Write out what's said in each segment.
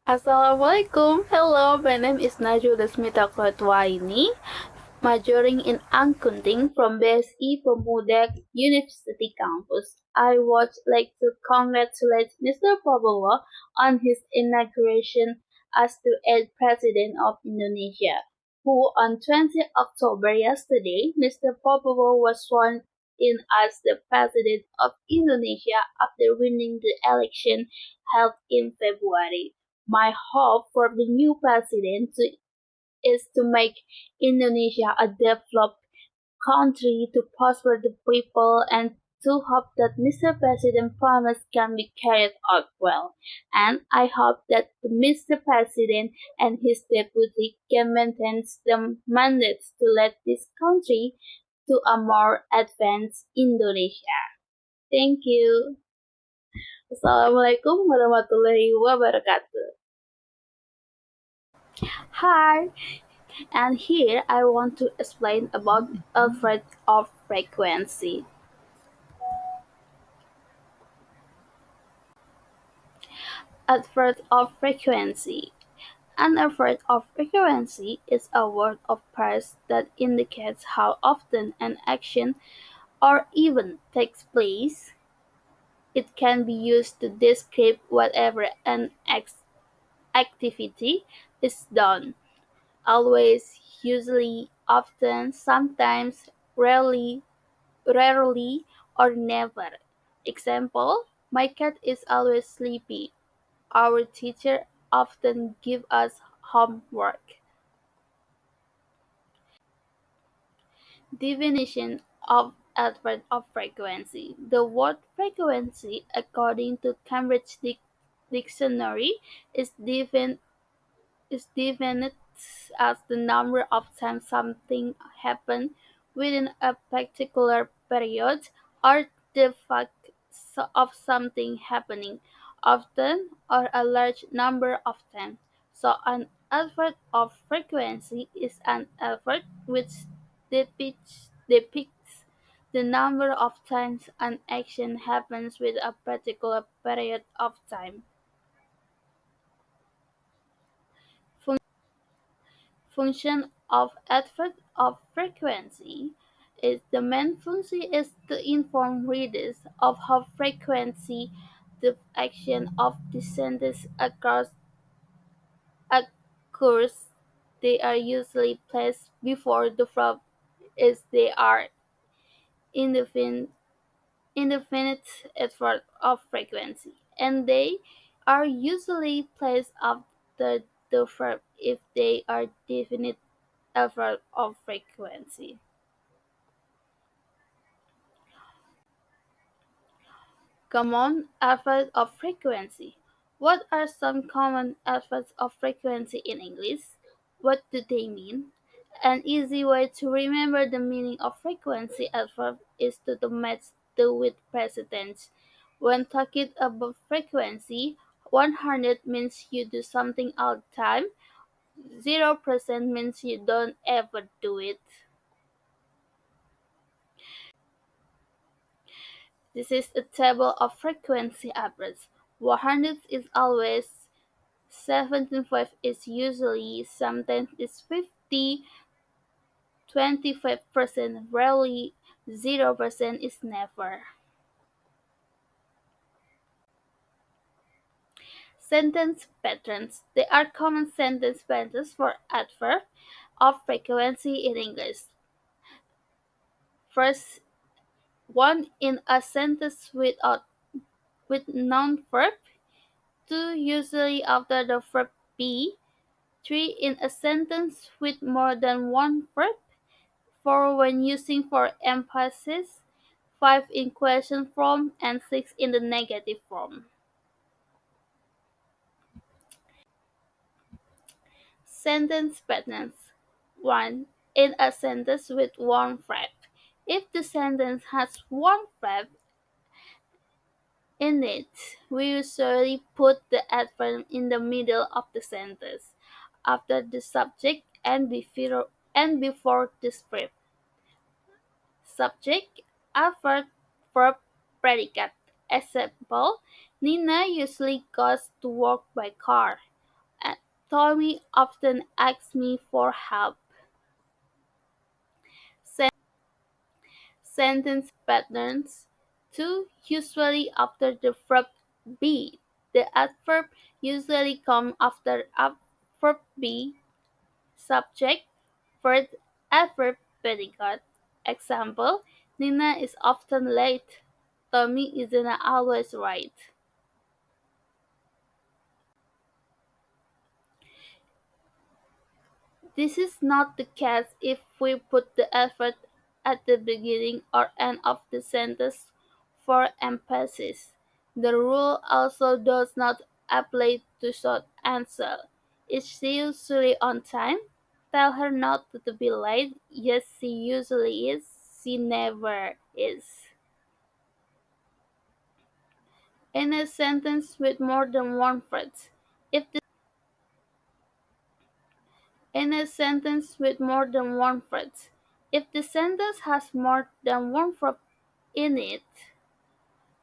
Assalamualaikum. Hello, my name is Najwa Desmita Qurrotuaini, majoring in accounting from BSI Pemuda University Campus. I would like to congratulate Mr. Prabowo on his inauguration as the 8th President of Indonesia, who on 20 October yesterday, Mr. Prabowo was sworn in as the President of Indonesia after winning the election held in February. My hope for the new president is to make Indonesia a developed country, to prosper the people, and to hope that Mr. President promise can be carried out well. And I hope that Mr. President and his deputy can maintain the mandates to lead this country to a more advanced Indonesia. Thank you. Assalamualaikum warahmatullahi wabarakatuh. Hi, and here I want to explain about Alfred of frequency. Alfred of frequency. An Alfred of frequency is a word of phrase that indicates how often an action or event takes place. It can be used to describe whatever an activity is done. Always, usually, often, sometimes, rarely, or never. Example: my cat is always sleepy. Our teacher often give us homework. Definition of Alfred of frequency. The word frequency, according to Cambridge Dictionary, is defined as the number of times something happens within a particular period, or the fact of something happening often or a large number of times. So an effort of frequency is an effort which depicts the number of times an action happens with a particular period of time. Function of effort of frequency is the main function is to inform readers of how frequently the action of the sentence occurs. They are usually placed before the verb as they are indefinite indefinite effort of frequency, and they are usually placed after the verb if they are definite effort of frequency. Common effects of frequency. What are some common effects of frequency in English? What do they mean? An easy way to remember the meaning of frequency effect is to match the with present tense. When talking about frequency, 100 means you do something all the time, 0% means you don't ever do it. This is a table of frequency average. 100 is always 75 is usually, sometimes it's 50, 25% rarely, 0% is never. Sentence patterns. There are common sentence patterns for adverb of frequency in English. First, one in a sentence with noun verb, two usually after the verb be, three in a sentence with more than one verb, 4 when using for emphasis, 5 in question form, and 6 in the negative form. Sentence patterns. 1. In a sentence with one verb. If the sentence has one verb in it, we usually put the adverb in the middle of the sentence, after the subject and before the verb. Subject, adverb, verb, predicate. Example: Nina usually goes to work by car. Tommy often asks me for help. Sentence patterns. 2. Usually after the verb be. The adverb usually comes after verb be, subject, verb, adverb, predicate. Example, Nina is often late. Tommy isn't always right. This is not the case if we put the effort at the beginning or end of the sentence for emphasis. The rule also does not apply to short answer. Is she usually on time? Tell her not to be late. Yes, she usually is. She never is. In a sentence with more than one phrase. If the In a sentence with more than one phrase. If the sentence has more than one verb in it,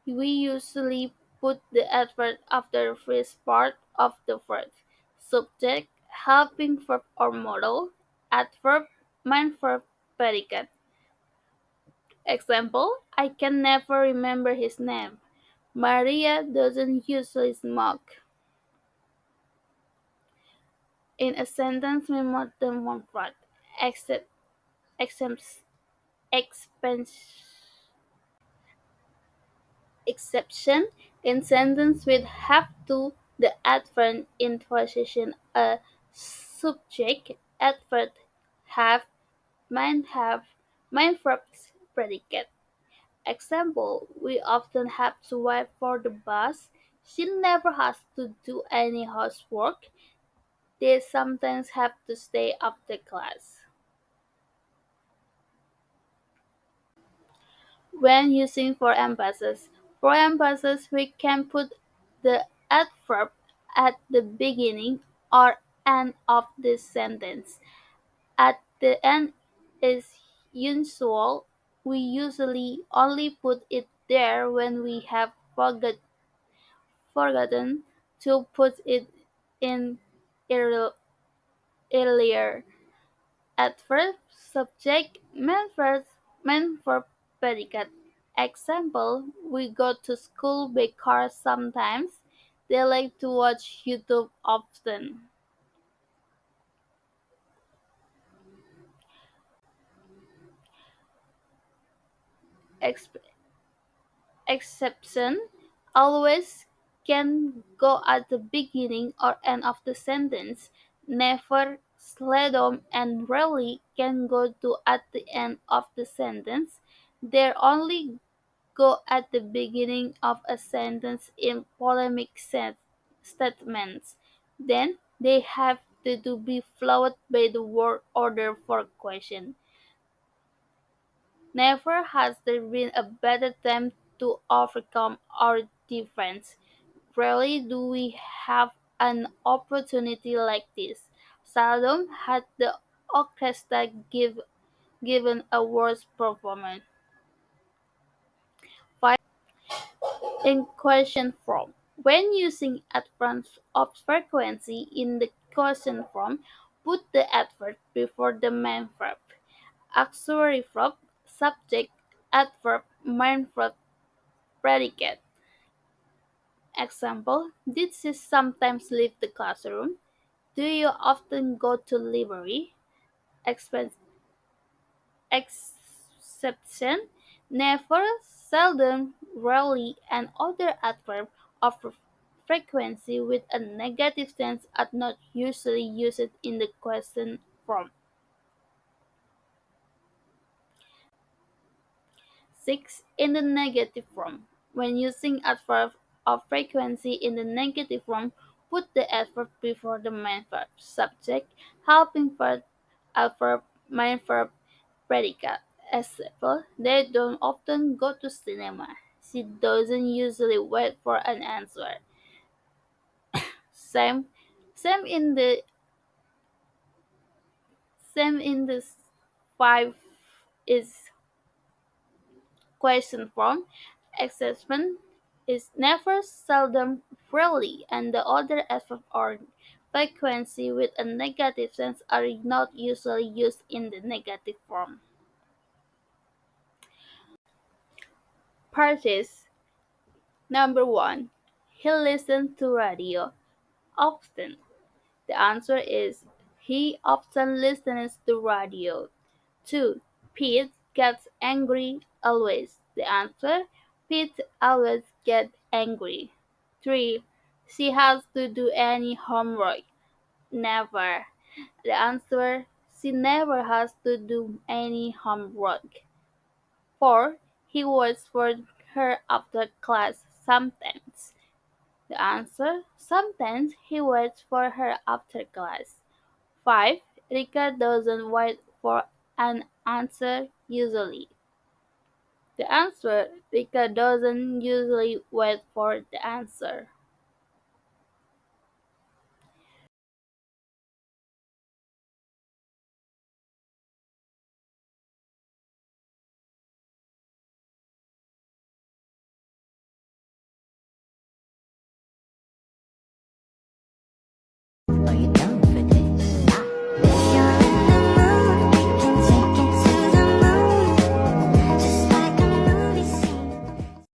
we usually put the adverb after the first part of the verb. Subject, helping verb or modal, adverb, main verb, predicate. Example, I can never remember his name. Maria doesn't usually smoke. In a sentence with more than one verb, except, exempts, expansion exception in sentence with have to the adverb in position a subject adverb have main verb predicate. Example, we often have to wait for the bus. She never has to do any housework. They sometimes have to stay after class. When using for emphasis we can put the adverb at the beginning or end of the sentence. At the end is usual. We usually only put it there when we have forgotten to put it in earlier. Adverb, subject, main verb, predicate. Example, we go to school by car sometimes. They like to watch YouTube often. Ex- exception always can go at the beginning or end of the sentence. Never, seldom, and rarely can go to at the end of the sentence. They only go at the beginning of a sentence in polemic statements. Then they have to be followed by the word order for question. Never has there been a better time to overcome our difference. Rarely do we have an opportunity like this. Seldom had the orchestra given a worse performance. In question form. When using adverbs of frequency in the question form, put the adverb before the main verb. Auxiliary verb, subject, adverb, main verb, predicate. Example, did she sometimes leave the classroom? Do you often go to library? Expen- exception, never, seldom, rarely, and other adverbs of frequency with a negative sense are not usually used in the question form. 6. In the negative form. When using adverb of frequency in the negative form, put the adverb before the main verb, subject, helping verb, adverb, main verb, predicate. Example, they don't often go to cinema. She doesn't usually wait for an answer. Same, same in the same in the 5 is question form. Exception is never, seldom, rarely, and the other aspects are frequency with a negative sense are not usually used in the negative form. Parties. Number 1. He listened to radio. Often. The answer is he often listens to radio. 2. Pete gets angry always. The answer Pete always gets angry. 3. She has to do any homework. Never. The answer she never has to do any homework. 4. He waits for her after class sometimes. The answer sometimes he waits for her after class. 5. Rika doesn't wait for an answer usually. The answer Rika doesn't usually wait for the answer.